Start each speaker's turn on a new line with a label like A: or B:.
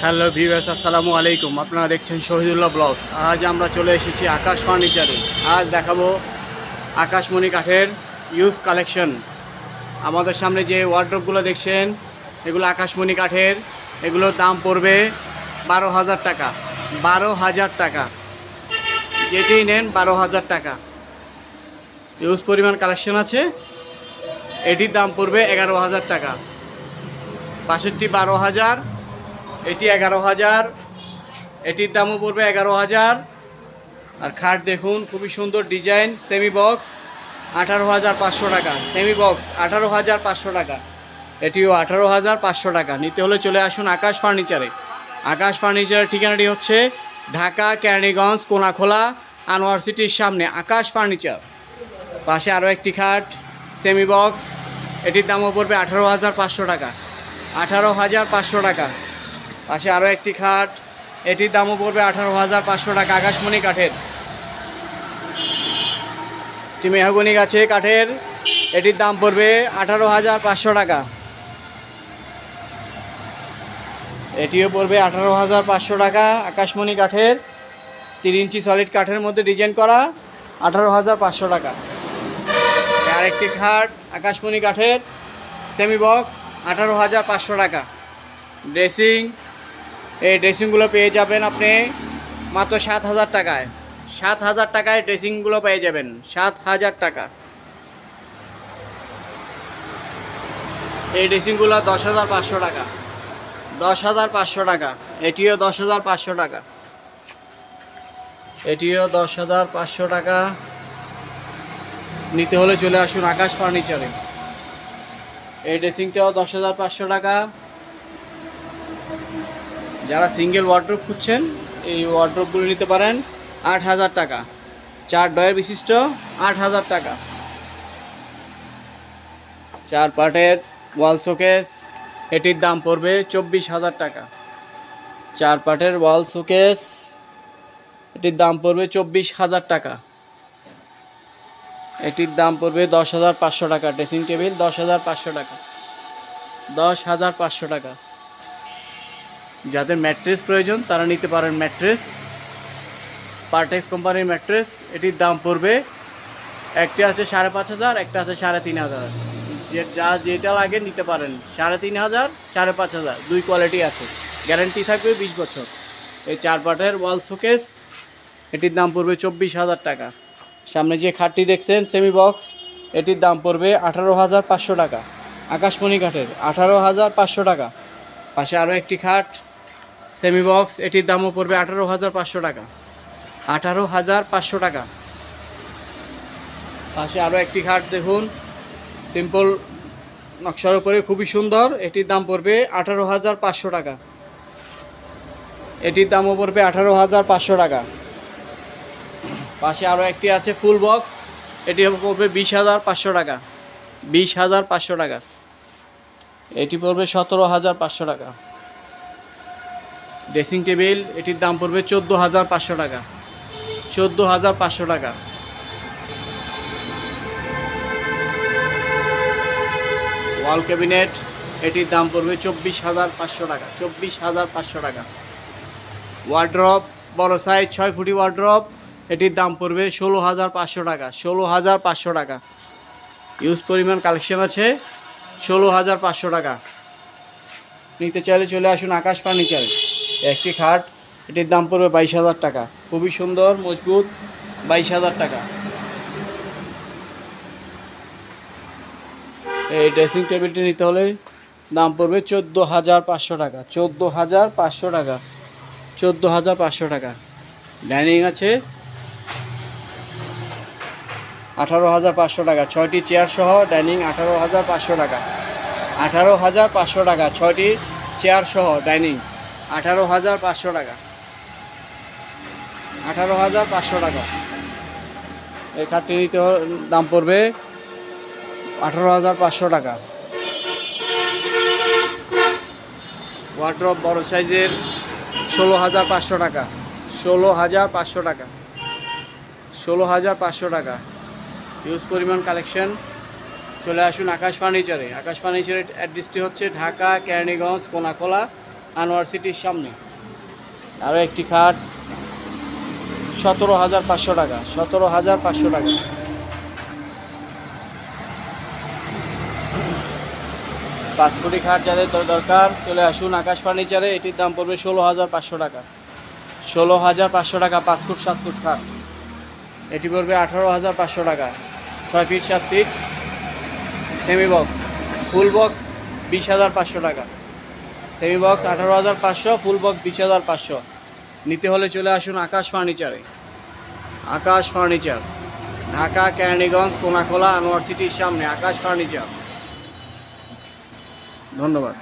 A: Hello viewers, আসসালামু আলাইকুম। আপনারা দেখছেন শহীদুল্লাহ ব্লগস। আজ আমরা চলে এসেছি আকাশ ফার্নিচারে। আজ দেখাবো আকাশমণি কাঠের ইউজ কালেকশন। আমাদের সামনে যে ওয়ার্ড্রপগুলো দেখছেন এগুলো আকাশমণি কাঠের। এগুলোর দাম পড়বে 12,000 টাকা। 12,000 টাকা, যেটি নেন 12,000 টাকা। ইউজ পরিমাণ কালেকশন আছে। এটির দাম পড়বে 11,000 টাকা। পাশেরটি 12,000, এটি 11,000, এটির দামও পড়বে 11,000। আর খাট দেখুন, খুবই সুন্দর ডিজাইন। সেমি বক্স 18,500 টাকা। সেমি বক্স 18,500 টাকা। এটিও 18,500 টাকা। নিতে হলে চলে আসুন আকাশ ফার্নিচারে। আকাশ ফার্নিচারের ঠিকানাটি হচ্ছে ঢাকা কেরানীগঞ্জ কোনাখোলা আনোয়ার সিটির সামনে আকাশ ফার্নিচার। পাশে আরও একটি খাট সেমি বক্স, এটির দামও পড়বে 18,500 টাকা। 18,500 টাকা। পাশে আরও একটি খাট, এটির দামও পড়বে 18,500 টাকা। আকাশমণি কাঠের, এটি মেহগনি গাছে কাঠের, এটির দাম পড়বে 18,500 টাকা। এটিও পড়বে 18,500 টাকা। আকাশমণি কাঠের, 3 ইঞ্চি সলিড কাঠের মধ্যে ডিজাইন করা, 18,500 টাকা। আর একটি খাট আকাশমণি কাঠের সেমি বক্স, 18,500 টাকা। ড্রেসিং, এই ড্রেসিংগুলো পেয়ে যাবেন আপনি মাত্র 7,000 টাকায়। 7,000 টাকায় ড্রেসিংগুলো পেয়ে যাবেন, 7,000 টাকা। এই ড্রেসিংগুলো 10,500 টাকা। 10,500 টাকা। এটিও 10,500 টাকা। এটিও 10,500 টাকা। নিতে হলে চলে আসুন আকাশ ফার্নিচারে। এই ড্রেসিংটাও 10,500 টাকা। যারা সিঙ্গেল ওয়ার্ড্রোব খুঁজছেন এই ওয়ার্ড্রোবগুলো নিতে পারেন 8,000 টাকা। 4 ডয়ের বিশিষ্ট, 8,000 টাকা। 4 পার্টের ওয়াল শোকেস, এটির দাম পড়বে 24,000 টাকা। 4 পার্টের ওয়াল শোকেস, এটির দাম পড়বে 24,000 টাকা। এটির দাম পড়বে 10,500 টাকা। ড্রেসিং টেবিল 10,500 টাকা। 10,500 টাকা। যাদের ম্যাট্রেস প্রয়োজন তারা নিতে পারেন ম্যাট্রেস, পার্টেক্স কোম্পানির ম্যাট্রেস। এটির দাম পড়বে, একটি আছে 5,500, একটা আছে 3,500। যা যেটা লাগে নিতে পারেন। 3,500, 5,500 দুই কোয়ালিটি আছে, গ্যারান্টি থাকবে 20 বছর। এই 4 পার্টের ওয়াল শোকেস, এটির দাম পড়বে 24,000 টাকা। সামনে যে খাটটি দেখছেন সেমি বক্স, এটির দাম পড়বে 18,500 টাকা। আকাশমণি কাঠের, 18,500 টাকা। পাশে আরও একটি খাট সেমি বক্স, এটির দামও পড়বে 18,500 টাকা। 18,500 টাকা। পাশে আরও একটি খাট দেখুন, সিম্পল নকশার উপরে, খুবই সুন্দর। এটির দাম পড়বে 18,500 টাকা। এটির দামও পড়বে 18,500 টাকা। পাশে আরও একটি আছে ফুল বক্স, এটি পড়বে 20,500 টাকা। 20,500 টাকা। এটি পড়বে 17,500 টাকা। ড্রেসিং টেবিল, এটির দাম পড়বে 14,500 টাকা। 14,500 টাকা। ওয়াল ক্যাবিনেট, এটির দাম পড়বে 24,500 টাকা। 24,500 টাকা। ওয়ার্ড্রপ, বড় সাইজ 6 ফুটি ওয়ার্ড্রপ, এটির দাম পড়বে 16,500 টাকা। 16,500 টাকা। ইউজ পরিমাণ কালেকশন আছে, 16,500 টাকা। নিতে চাইলে চলে আসুন আকাশ ফার্নিচারে। একটি খাট, এটির দাম পড়বে 22,000 টাকা। খুবই সুন্দর মজবুত, 22,000 টাকা। এই ড্রেসিং টেবিলটি নিতে হলে দাম পড়বে 14,500 টাকা। 14,500 টাকা। 14,500 টাকা। ডাইনিং আছে 18,500 টাকা। 6টি চেয়ার সহ ডাইনিং 18,500 টাকা। 18,500 টাকা। 6টি চেয়ার সহ ডাইনিং 18,500 টাকা। 18,500 টাকা। এই খাটটি নিতে দাম পড়বে 18,500 টাকা। ওয়ার্ড্রপ বড় সাইজের 16,500 টাকা। 16,500 টাকা। 16,500 টাকা। ইউজ পরিমাণ কালেকশন। চলে আসুন আকাশ ফার্নিচারে। আকাশ ফার্নিচারের অ্যাড্রেসটি হচ্ছে ঢাকা কেরানীগঞ্জ কোনাখোলা আনোয়ার সিটির সামনে। আরও একটি খাট 17,500 টাকা, 17,500 টাকা। পাঁচফুটি খাট যাদের দরকার চলে আসুন আকাশ ফার্নিচারে। এটির দাম পড়বে 16,500 টাকা, 16,500 টাকা। 5 ফুট 7 ফুট খাট এটি পড়বে 18,500 টাকা। 6 feet 7 feet semi box, full box 20,500 টাকা। Semi box 18,500, full box 20,500। নিতে হলে চলে আসুন আকাশ ফার্নিচারে। আকাশ ফার্নিচার, ঢাকা কেরানীগঞ্জ কোনাখোলা আনোয়ার সিটির সামনে আকাশ ফার্নিচার। ধন্যবাদ।